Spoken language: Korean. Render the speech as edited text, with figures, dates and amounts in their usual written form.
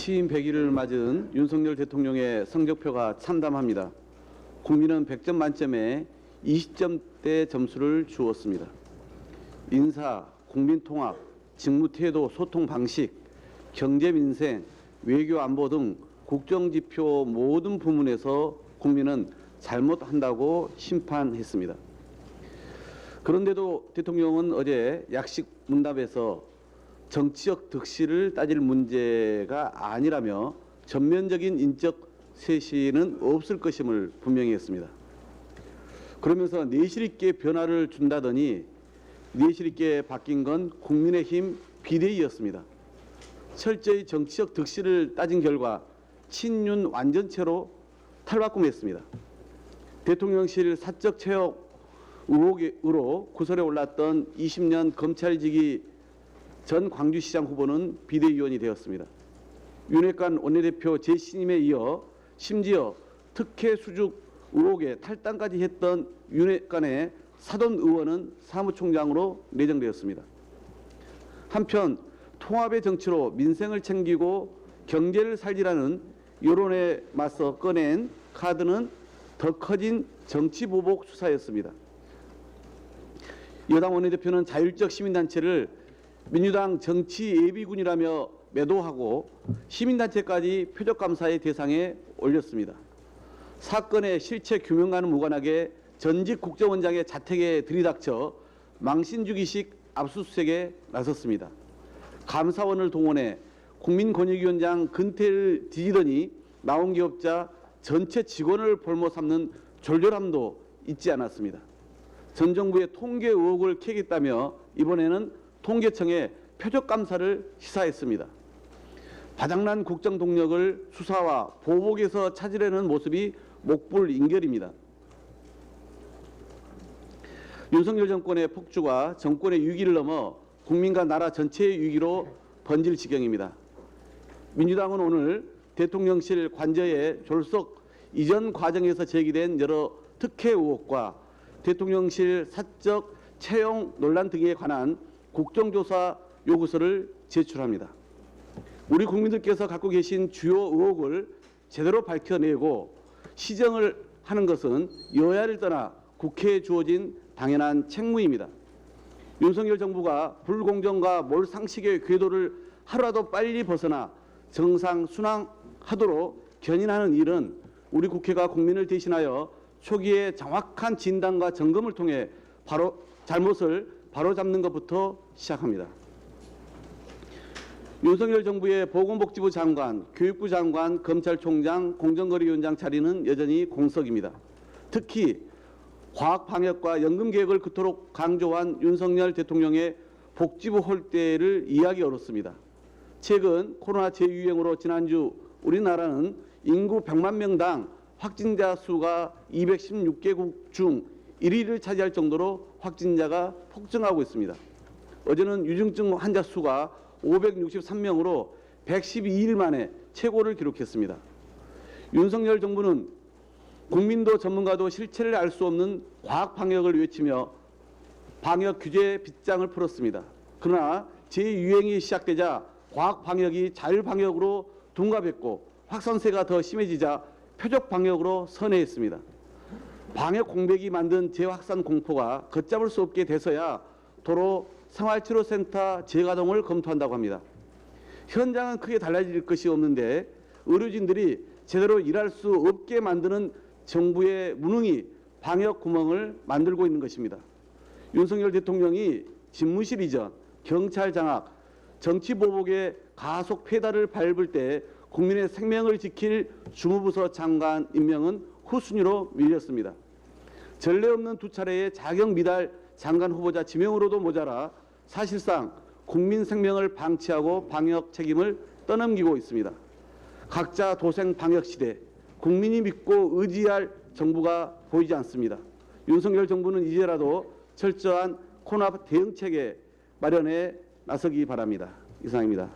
취임 100일을 맞은 윤석열 대통령의 성적표가 참담합니다. 국민은 100점 만점에 20점대 점수를 주었습니다. 인사, 국민통합, 직무태도, 소통 방식, 경제 민생, 외교 안보 등 국정지표 모든 부문에서 국민은 잘못한다고 심판했습니다. 그런데도 대통령은 어제 약식 문답에서 정치적 득실을 따질 문제가 아니라며 전면적인 인적 쇄신은 없을 것임을 분명히 했습니다. 그러면서 내실 있게 변화를 준다더니 내실 있게 바뀐 건 국민의힘 비대위였습니다. 철저히 정치적 득실을 따진 결과 친윤 완전체로 탈바꿈했습니다. 대통령실 사적 채용 의혹으로 구설에 올랐던 20년 검찰직위 전 광주시장 후보는 비대위원이 되었습니다. 윤핵관 원내대표 재신임에 이어 심지어 특혜 수juk 의혹에 탈당까지 했던 윤핵관의 사돈 의원은 사무총장으로 내정되었습니다. 한편 통합의 정치로 민생을 챙기고 경제를 살리라는 여론에 맞서 꺼낸 카드는 더 커진 정치보복 수사였습니다. 여당 원내대표는 자율적 시민단체를 민주당 정치예비군이라며 매도하고 시민단체까지 표적감사의 대상에 올렸습니다. 사건의 실체 규명과는 무관하게 전직 국정원장의 자택에 들이닥쳐 망신주기식 압수수색에 나섰습니다. 감사원을 동원해 국민권익위원장 근태를 뒤지더니 나온 기업자 전체 직원을 볼모 삼는 졸졸함도 잊지 않았습니다. 전 정부의 통계 의혹을 캐겠다며 이번에는 통계청에 표적감사를 시사했습니다. 바닥난 국정 동력을 수사와 보복에서 찾으려는 모습이 목불인결입니다. 윤석열 정권의 폭주가 정권의 위기를 넘어 국민과 나라 전체의 위기로 번질 지경입니다. 민주당은 오늘 대통령실 관저의 졸속 이전 과정에서 제기된 여러 특혜 의혹과 대통령실 사적 채용 논란 등에 관한 국정조사 요구서를 제출합니다. 우리 국민들께서 갖고 계신 주요 의혹을 제대로 밝혀내고 시정을 하는 것은 여야를 떠나 국회에 주어진 당연한 책무입니다. 윤석열 정부가 불공정과 몰상식의 궤도를 하루라도 빨리 벗어나 정상 순항하도록 견인하는 일은 우리 국회가 국민을 대신하여 초기에 정확한 진단과 점검을 통해 잘못을 바로잡는 것부터 시작합니다. 윤석열 정부의 보건복지부 장관, 교육부 장관, 검찰총장, 공정거래위원장 자리는 여전히 공석입니다. 특히 과학방역과 연금개혁을 그토록 강조한 윤석열 대통령의 복지부 홀대를 이해하기 어렵습니다. 최근 코로나 재유행으로 지난주 우리나라는 인구 100만 명당 확진자 수가 216개국 중 1위를 차지할 정도로 확진자가 폭증하고 있습니다. 어제는 유증증 환자 수가 563명으로 112일 만에 최고를 기록했습니다. 윤석열 정부는 국민도 전문가도 실체를 알 수 없는 과학 방역을 외치며 방역 규제 빗장을 풀었습니다. 그러나 재유행이 시작되자 과학 방역이 자율 방역으로 둔갑했고 확산세가 더 심해지자 표적 방역으로 선회했습니다. 방역 공백이 만든 재확산 공포가 걷잡을 수 없게 돼서야 도로 생활치료센터 재가동을 검토한다고 합니다. 현장은 크게 달라질 것이 없는데 의료진들이 제대로 일할 수 없게 만드는 정부의 무능이 방역 구멍을 만들고 있는 것입니다. 윤석열 대통령이 집무실 이전, 경찰 장악, 정치 보복의 가속 페달을 밟을 때 국민의 생명을 지킬 주무부서 장관 임명은 후순위로 밀렸습니다. 전례 없는 두 차례의 자격 미달 장관 후보자 지명으로도 모자라 사실상 국민 생명을 방치하고 방역 책임을 떠넘기고 있습니다. 각자 도생 방역 시대, 국민이 믿고 의지할 정부가 보이지 않습니다. 윤석열 정부는 이제라도 철저한 코로나 대응체계 마련에 나서기 바랍니다. 이상입니다.